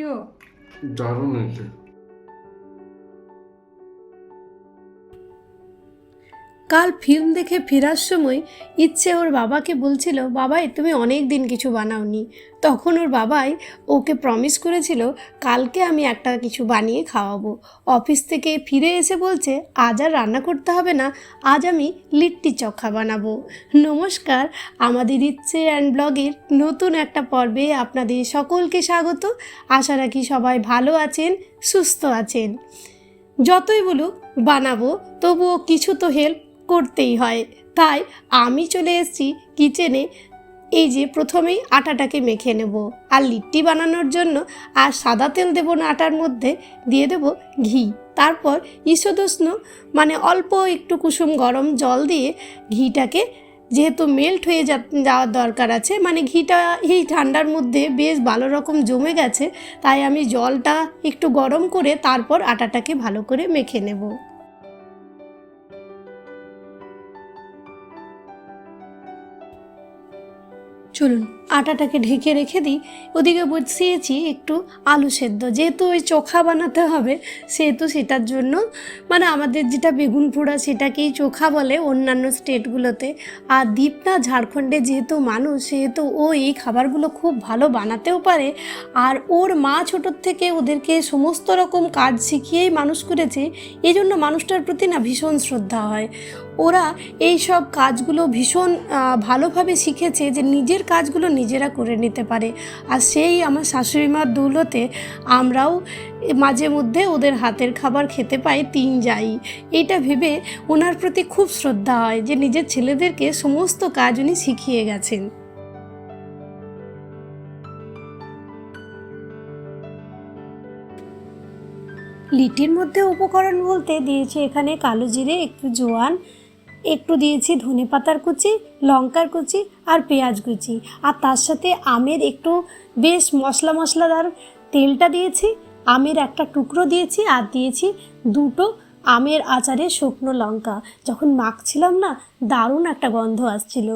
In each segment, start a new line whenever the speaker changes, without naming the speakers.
কেউ
দারুণ হয়েছে।
কাল ফিল্ম দেখে ফেরার সময় ইচ্ছে ওর বাবাকে বলছিল, বাবাই তুমি অনেক দিন কিছু বানাওনি। তখন ওর বাবাই ওকে প্রমিস করেছিল কালকে আমি একটা কিছু বানিয়ে খাওয়াবো। অফিস থেকে ফিরে এসে বলছে আজ আর রান্না করতে হবে না, আজ আমি লিট্টি চোখা বানাবো। নমস্কার, আমাদের ইচ্ছে অ্যান্ড ব্লগের নতুন একটা পর্বে আপনাদের সকলকে স্বাগত। আশা রাখি সবাই ভালো আছেন, সুস্থ আছেন। যতই বলুক বানাবো, তবুও কিছু তো হেল্প করতেই হয়। তাই আমি চলে এসেছি কিচেনে। এই যে প্রথমেই আটাটাকে মেখে নেব, আর লিট্টি বানানোর জন্য আর সাদা তেল দেবো না, আটার মধ্যে দিয়ে দেব ঘি। তারপর ঈষদুষ্ণ মানে অল্প একটু কুসুম গরম জল দিয়ে ঘিটাকে, যেহেতু মেল্ট হয়ে যাওয়ার দরকার আছে, মানে ঘিটা এই ঠান্ডার মধ্যে বেশ ভালো রকম জমে গেছে, তাই আমি জলটা একটু গরম করে তারপর আটাটাকে ভালো করে মেখে নেব। চলুন আটাটাকে ঢেকে রেখে দিই। ওদিকে বসিয়েছি একটু আলু সেদ্ধ, যেহেতু ওই চোখা বানাতে হবে সেহেতু সেটার জন্য, মানে আমাদের যেটা বেগুন পোড়া সেটাকেই চোখা বলে অন্যান্য স্টেটগুলোতে। আর দীপনা ঝাড়খণ্ডে যেহেতু মানুষ, সেহেতু ও এই খাবারগুলো খুব ভালো বানাতেও পারে। আর ওর মা ছোটোর থেকে ওদেরকে সমস্ত রকম কাজ শিখিয়েই মানুষ করেছে, এই জন্য মানুষটার প্রতি না ভীষণ শ্রদ্ধা হয়। ওরা এই সব কাজগুলো ভীষণ ভালোভাবে শিখেছে যে নিজের কাজগুলো নিজেরা করে নিতে পারে। আর সেই আমার শাশুড়ি মার দৌলতে আমরাও মাঝে মধ্যে ওদের হাতের খাবার খেতে পাই তিন যাই। এইটা ভেবে ওনার প্রতি খুব শ্রদ্ধা হয় যে নিজের ছেলেদেরকে সমস্ত কাজ উনি শিখিয়ে গেছেন। লিটির মধ্যে উপকরণ বলতে দিয়েছি এখানে কালো জিরে, একটু জোয়ান, একটু দিয়েছি ধনেপাতার কুচি, লঙ্কার কুচি আর পেঁয়াজ কুচি, আর তার সাথে আমের একটু বেশ মশলাদার তেলটা দিয়েছি, আমের একটা টুকরো দিয়েছি, আর দিয়েছি দুটো আমের আচারের শুকনো লঙ্কা। যখন মাখছিলাম না, দারুণ একটা গন্ধ আসছিল।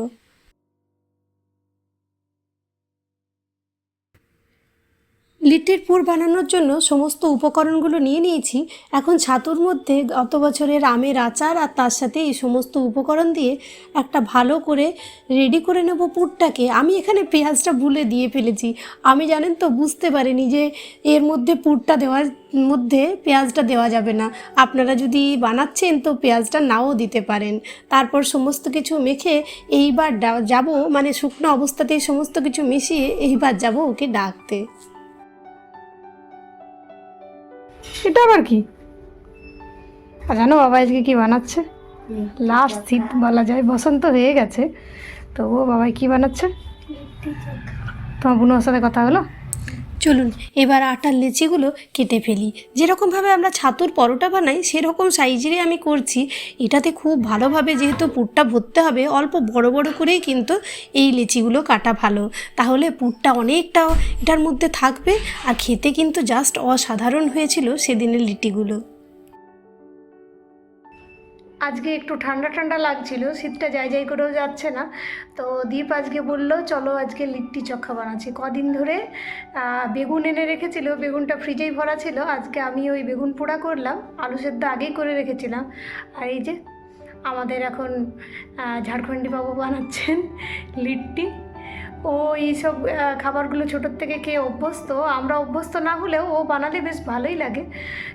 লিট্টির পুর বানানোর জন্য সমস্ত উপকরণগুলো নিয়ে নিয়েছি। এখন ছাতুর মধ্যে গত বছরের আমের আচার আর তার সাথে এই সমস্ত উপকরণ দিয়ে একটা ভালো করে রেডি করে নেব পুরটাকে। আমি এখানে পেঁয়াজটা ভুলে দিয়ে ফেলেছি। আমি জানেন তো বুঝতে পারিনি যে এর মধ্যে পুরটা দেওয়ার মধ্যে পেঁয়াজটা দেওয়া যাবে না। আপনারা যদি বানাচ্ছেন তো পেঁয়াজটা নাও দিতে পারেন। তারপর সমস্ত কিছু মেখে এইবার যাব, মানে শুকনো অবস্থাতেই সমস্ত কিছু মিশিয়ে এইবার যাব ওকে ডাকতে।
এটা আবার কি? আর জানো বাবা আজকে কি বানাচ্ছে? লাস্ট শীত বলা যায়, বসন্ত হয়ে গেছে, তো ও বাবাই কি বানাচ্ছে? তোমার বোনের সাথে কথা হলো?
চলুন এবার আটার লেচিগুলো কেটে ফেলি। যেরকমভাবে আমরা ছাতুর পরোটা বানাই সেরকম সাইজেরই আমি করছি। এটাতে খুব ভালোভাবে যেহেতু পুরটা ভরতে হবে, অল্প বড় বড় করেই কিন্তু এই লেচিগুলো কাটা ভালো, তাহলে পুরটা অনেকটা এটার মধ্যে থাকবে। আর খেতে কিন্তু জাস্ট অসাধারণ হয়েছিল সেদিনের লিটিগুলো।
আজকে একটু ঠান্ডা ঠান্ডা লাগছিল, শীতটা যাই করেও যাচ্ছে না। তো দীপ আজকে বললো চলো আজকে লিট্টি চোখা বানাচ্ছি। কদিন ধরে বেগুন এনে রেখেছিল, বেগুনটা ফ্রিজেই ভরা ছিল। আজকে আমি ওই বেগুন পোড়া করলাম, আলু সেদ্ধ আগেই করে রেখেছিলাম। আর এই যে আমাদের এখন ঝাড়খণ্ডী বাবু বানাচ্ছেন লিট্টি। ও এইসব খাবারগুলো ছোটোর থেকে খেয়ে অভ্যস্ত, আমরা অভ্যস্ত না হলেও ও বানালে বেশ ভালোই লাগে।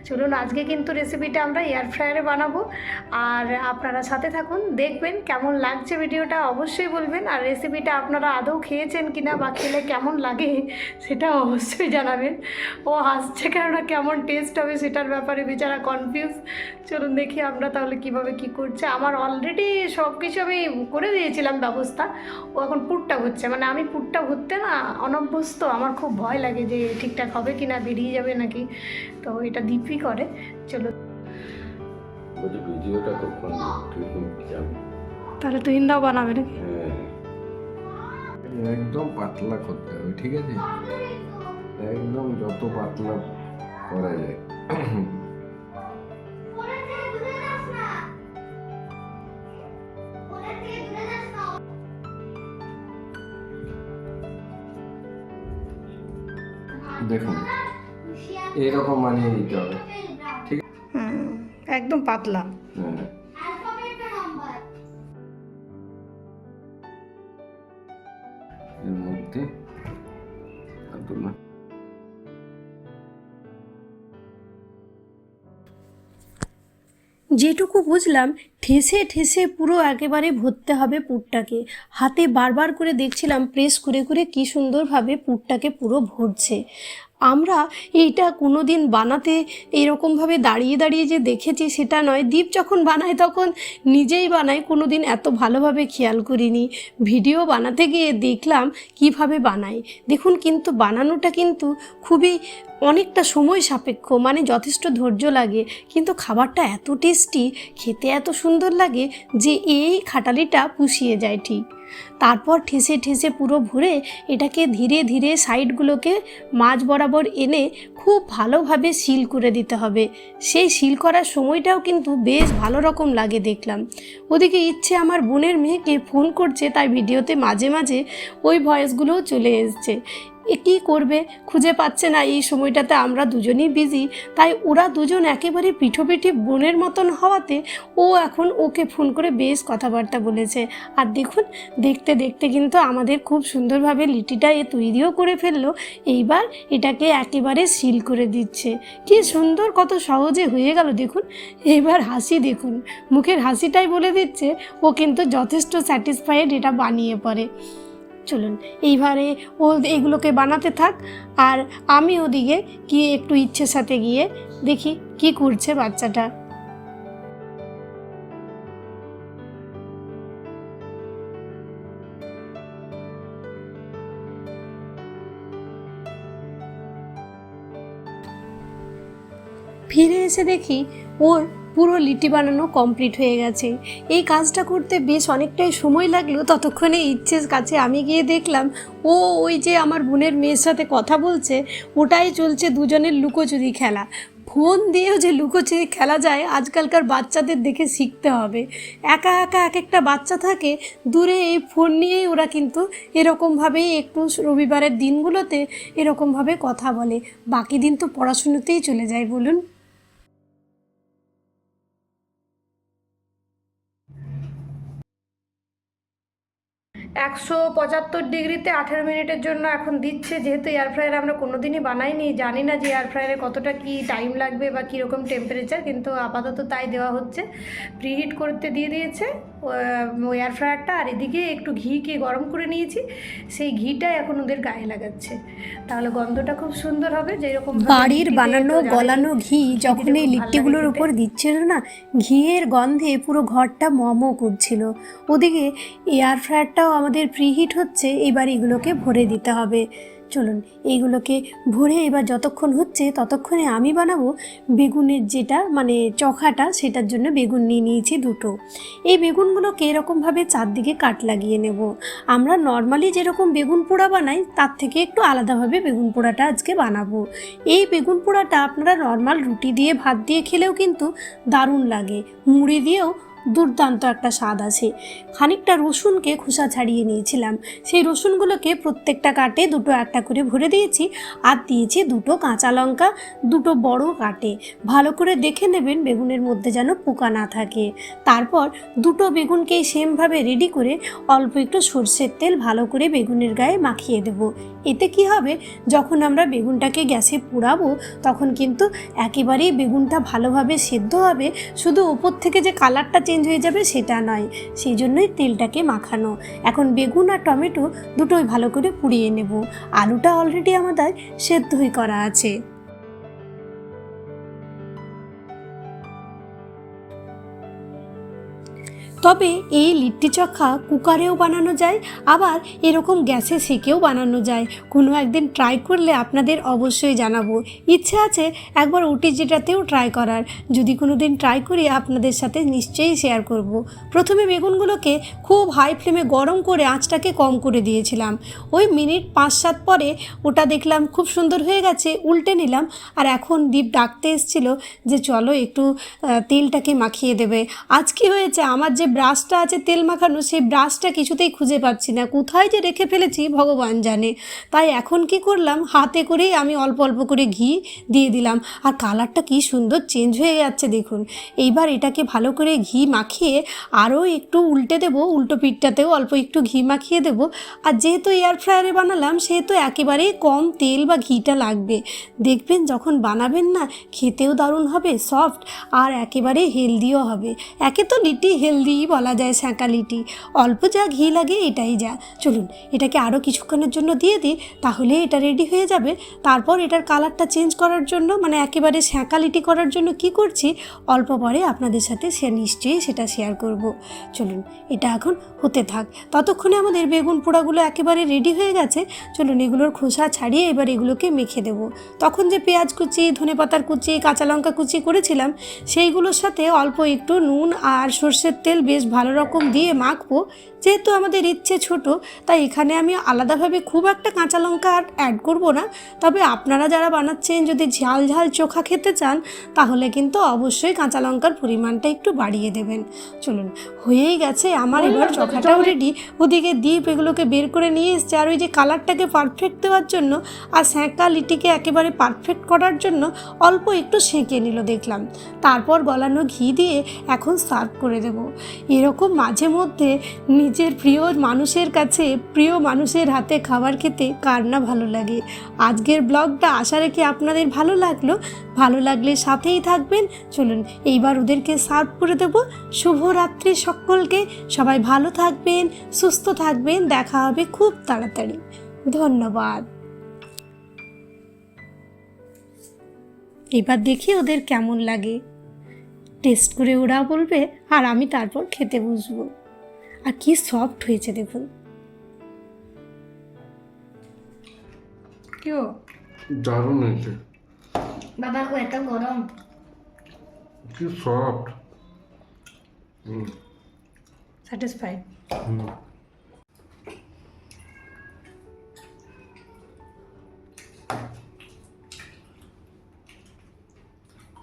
চলুন আজকে কিন্তু রেসিপিটা আমরা এয়ার ফ্রায়ারে বানাবো, আর আপনারা সাথে থাকুন, দেখবেন কেমন লাগছে ভিডিওটা অবশ্যই বলবেন। আর রেসিপিটা আপনারা আদৌ খেয়েছেন কিনা বা খেলে কেমন লাগে সেটা অবশ্যই জানাবেন। ও হাসছে কেননা, কেমন টেস্ট হবে সেটার ব্যাপারে বেচারা কনফিউজ। চলুন দেখি আমরা তাহলে কিভাবে কি করছে। আমার অলরেডি সব কিছু আমি করে দিয়েছিলাম ব্যবস্থা, ও এখন পুরটা হচ্ছে, মানে আমি পুরটা ভরতে না অনভ্যস্ত, আমার খুব ভয় লাগে যে ঠিকঠাক হবে কি না, বেরিয়ে যাবে নাকি। তো এটা দীপই করে। চলো
ভিডিওটা কখন যাবে?
তাহলে তুহিনদাও বানাবে নাকি?
একদম পাতলা করতে হবে, ঠিক আছে? একদম যত পাতলা করা যায়। দেখুন এইরকম বানিয়ে নিতে হবে।
একদম পাতলা।
হ্যাঁ, এর মধ্যে না
যেটুকু বুঝলাম ঠেসে ঠেসে পুরো একেবারে ভরতে হবে পুরটাকে। হাতে বারবার করে দেখছিলাম প্রেস করে করে কী সুন্দরভাবে পুরটাকে পুরো ভরছে। আমরা এইটা কোনো দিন বানাতে এরকমভাবে দাঁড়িয়ে দাঁড়িয়ে যে দেখেছি সেটা নয়, দীপ যখন বানায় তখন নিজেই বানায়, কোনো দিন এত ভালোভাবে খেয়াল করিনি। ভিডিও বানাতে গিয়ে দেখলাম কিভাবে বানায়। দেখুন, কিন্তু বানানোটা কিন্তু খুবই অনেকটা সময় সাপেক্ষ, মানে যথেষ্ট ধৈর্য লাগে, কিন্তু খাবারটা এত টেস্টি, খেতে এত সুন্দর লাগে যে এই খাটালিটা পুষিয়ে যায় ঠিক। তারপর ঠেসে ঠেসে পুরো ভরে এটাকে ধীরে ধীরে সাইডগুলোকে মাঝ বরাবর এনে খুব ভালোভাবে সিল করে দিতে হবে। সেই সিল করার সময়টাও কিন্তু বেশ ভালো রকম লাগে দেখলাম। ওদিকে ইচ্ছে আমার বোনের মেয়েকে ফোন করছে, তাই ভিডিওতে মাঝে মাঝে ওই ভয়েসগুলোও চলে এসছে। কী করবে, খুঁজে পাচ্ছে না, এই সময়টাতে আমরা দুজনেই বিজি, তাই ওরা দুজন একেবারে পিঠোপিঠি বোনের মতন হওয়াতে ও এখন ওকে ফোন করে বেশ কথাবার্তা বলেছে। আর দেখুন, দেখতে দেখতে কিন্তু আমাদের খুব সুন্দরভাবে লিটিটা তৈরিও করে ফেললো। এইবার এটাকে একেবারে সিল করে দিচ্ছে। কি সুন্দর, কত সহজে হয়ে গেল দেখুন। এইবার হাসি দেখুন, মুখের হাসিটাই বলে দিচ্ছে ও কিন্তু যথেষ্ট স্যাটিসফাইড এটা বানিয়ে পড়ে। চলুন এইবারে ও এগুলোকে বানাতে থাক, আর আমি ওদিকে কি একটু ইচ্ছের সাথে গিয়ে দেখি কি করছে বাচ্চাটা। ফিরে এসে দেখি ওর পুরো লিটি বানানো কমপ্লিট হয়ে গেছে। এই কাজটা করতে বেশ অনেকটাই সময় লাগলো। ততক্ষণে ইচ্ছের কাছে আমি গিয়ে দেখলাম ও ওই যে আমার বোনের মেয়ের সাথে কথা বলছে, ওটাই চলছে দুজনের লুকোচুরি খেলা। ফোন দিয়েও যে লুকোচুরি খেলা যায় আজকালকার বাচ্চাদের দেখে শিখতে হবে। একা একা এক একটা বাচ্চা থাকে দূরে, এই ফোন নিয়েই ওরা কিন্তু এরকমভাবেই একটু রবিবারের দিনগুলোতে এরকমভাবে কথা বলে, বাকি দিন তো পড়াশুনোতেই চলে যায় বলুন।
175 ডিগ্রিতে 18 মিনিটের জন্য এখন দিচ্ছে। যেহেতু এয়ার ফ্রায়ার আমরা কোনো দিনই বানাইনি, জানি না যে এয়ার ফ্রায়ারে কতটা কি টাইম লাগবে বা কীরকম টেম্পারেচার, কিন্তু আপাতত তাই দেওয়া হচ্ছে। প্রিহিট করতে দিয়ে দিয়েছে এয়ার ফ্রায়ারটা, আর এদিকে একটু ঘিকে গরম করে নিয়েছি, সেই ঘিটা এখন ওদের গায়ে লাগাচ্ছে, তাহলে গন্ধটা খুব সুন্দর হবে। যেরকম
বাড়ির বানানো গলানো ঘি যখন এই লিট্টিগুলোর উপর দিচ্ছিল না, ঘিয়ের গন্ধে পুরো ঘরটা মম করছিল। ওদিকে এয়ার ফ্রায়ারটাও আমাদের প্রিহিট হচ্ছে, এবার এগুলোকে ভরে দিতে হবে। চলুন এইগুলোকে ভরে এবার যতক্ষণ হচ্ছে ততক্ষণে আমি বানাবো বেগুনের যেটা মানে চখাটা, সেটার জন্য বেগুন নিয়ে নিয়েছি দুটো। এই বেগুনগুলোকে এরকমভাবে চারদিকে কাট লাগিয়ে নেব। আমরা নর্মালি যেরকম বেগুন পোড়া বানাই তার থেকে একটু আলাদাভাবে বেগুন পোড়াটা আজকে বানাবো। এই বেগুন পোড়াটা আপনারা নর্মাল রুটি দিয়ে ভাত দিয়ে খেলেও কিন্তু দারুণ লাগে, মুড়ি দিয়েও দুর্দান্ত একটা স্বাদ আছে। খানিকটা রসুনকে খোসা ছাড়িয়ে নিয়েছিলাম, সেই রসুনগুলোকে প্রত্যেকটা কাটে দুটো একটা করে ভরে দিয়েছি, আর দিয়েছি দুটো কাঁচা লঙ্কা, দুটো বড় কাটে। ভালো করে দেখে নেবেন বেগুনের মধ্যে যেন পোকা না থাকে। তারপর দুটো বেগুনকেই সেমভাবে রেডি করে অল্প একটু সর্ষের তেল ভালো করে বেগুনের গায়ে মাখিয়ে দেব। এতে কি হবে, যখন আমরা বেগুনটাকে গ্যাসে পোড়াবো তখন কিন্তু একেবারেই বেগুনটা ভালোভাবে সেদ্ধ হবে, শুধু ওপর থেকে যে কালারটা চেঞ্জ হয়ে যাবে সেটা নয়, সেই জন্যই তেলটাকে মাখানো। এখন বেগুন আর টমেটো দুটোই ভালো করে পুড়িয়ে নেব। আলুটা অলরেডি আমাদের সেদ্ধই করা আছে। তবে এই লিট্টি চোখা কুকারেও বানানো যায়, আবার এরকম গ্যাসে সেকেও বানানো যায়। কোনো একদিন ট্রাই করলে আপনাদের অবশ্যই জানাবো। ইচ্ছে আছে একবার ওটিজিটাতেও ট্রাই করার, যদি কোনো দিন ট্রাই করি আপনাদের সাথে নিশ্চয়ই শেয়ার করব। প্রথমে বেগুনগুলোকে খুব হাই ফ্লেমে গরম করে আঁচটাকে কম করে দিয়েছিলাম। ওই মিনিট 5-7 পরে ওটা দেখলাম খুব সুন্দর হয়ে গেছে, উল্টে নিলাম। আর এখন দীপ ডাকতে এসেছিল যে চলো একটু তেলটাকে মাখিয়ে দেবে। আজ কি হয়েছে, আমার যে ব্রাশটা আছে তেল মাখানো, সেই ব্রাশটা কিছুতেই খুঁজে পাচ্ছি না, কোথায় যে রেখে ফেলেছি ভগবান জানে। তাই এখন কি করলাম, হাতে করেই আমি অল্প অল্প করে ঘি দিয়ে দিলাম। আর কালারটা কি সুন্দর চেঞ্জ হয়ে যাচ্ছে দেখুন। এইবার এটাকে ভালো করে ঘি মাখিয়ে আরও একটু উল্টে দেবো, উল্টো পিঠটাতেও অল্প একটু ঘি মাখিয়ে দেবো। আর যেহেতু এয়ার ফ্রায়ারে বানালাম সেহেতু একেবারেই কম তেল বা ঘিটা লাগবে। দেখবেন যখন বানাবেন না, খেতেও দারুণ হবে, সফট, আর একেবারে হেলদিও হবে। একে তো লিটি হেলদিই বলা যায়, সেঁকা লিটি, অল্প যা ঘি লাগে এটাই যা। চলুন এটাকে আরও কিছুক্ষণের জন্য দিয়ে দিই, তাহলে এটা রেডি হয়ে যাবে। তারপর এটার কালারটা চেঞ্জ করার জন্য, মানে একেবারে সেঁকা লিটি করার জন্য কি করছি অল্প পরে আপনাদের সাথে নিশ্চয়ই সেটা শেয়ার করব। চলুন এটা এখন হতে থাক, ততক্ষণে আমাদের বেগুন পোড়াগুলো একেবারে রেডি হয়ে গেছে। চলুন এগুলোর খোসা ছাড়িয়ে এবার এগুলোকে মেখে দেবো। তখন যে পেঁয়াজ কুচি, ধনেপাতার কুচি, কাঁচা লঙ্কা কুচি করেছিলাম সেইগুলোর সাথে অল্প একটু নুন আর সর্ষের তেল বেশ ভালো রকম দিয়ে মাখবো। যেহেতু আমাদের ইচ্ছে ছোট, তাই এখানে আমি আলাদাভাবে খুব একটা কাঁচা লঙ্কা আর অ্যাড করব না। তবে আপনারা যারা বানাচ্ছেন যদি ঝাল ঝাল চোখা খেতে চান, তাহলে কিন্তু অবশ্যই কাঁচা লঙ্কার পরিমাণটা একটু বাড়িয়ে দেবেন। চলুন হয়েই গেছে আমার, এবার চোখাটাও রেডি। ওদিকে দ্বীপ এগুলোকে বের করে নিয়ে এসছে, আর ওই যে কালারটাকে পারফেক্ট দেওয়ার জন্য আর সেঁকা লিটিকে একেবারে পারফেক্ট করার জন্য অল্প একটু সেঁকে নিল দেখলাম। তারপর গলানো ঘি দিয়ে এখন সার্ভ করে দেব। এরকম মাঝে মধ্যে নিজের প্রিয় মানুষের কাছে, প্রিয় মানুষের হাতে খাবার খেতে কার না ভালো লাগে। আজকের ব্লগটা আশা রেখে আপনাদের ভালো লাগলো। ভালো লাগলে সাথেই থাকবেন। চলুন এইবার ওদেরকে সার্ভ করে দেব। শুভরাত্রি সকলকে, সবাই ভালো থাকবেন, সুস্থ থাকবেন, দেখা হবে খুব তাড়াতাড়ি। ধন্যবাদ। এবার দেখি ওদের কেমন লাগে, টেস্ট করে ওরা বলবে, আর আমি তারপর খেতে বসবো। আর কি সফট হয়েছে দেখুন।
কেউ
দারুণ হয়েছে,
বাবা গো এত গরম।
কি সফট।
স্যাটিসফাইড।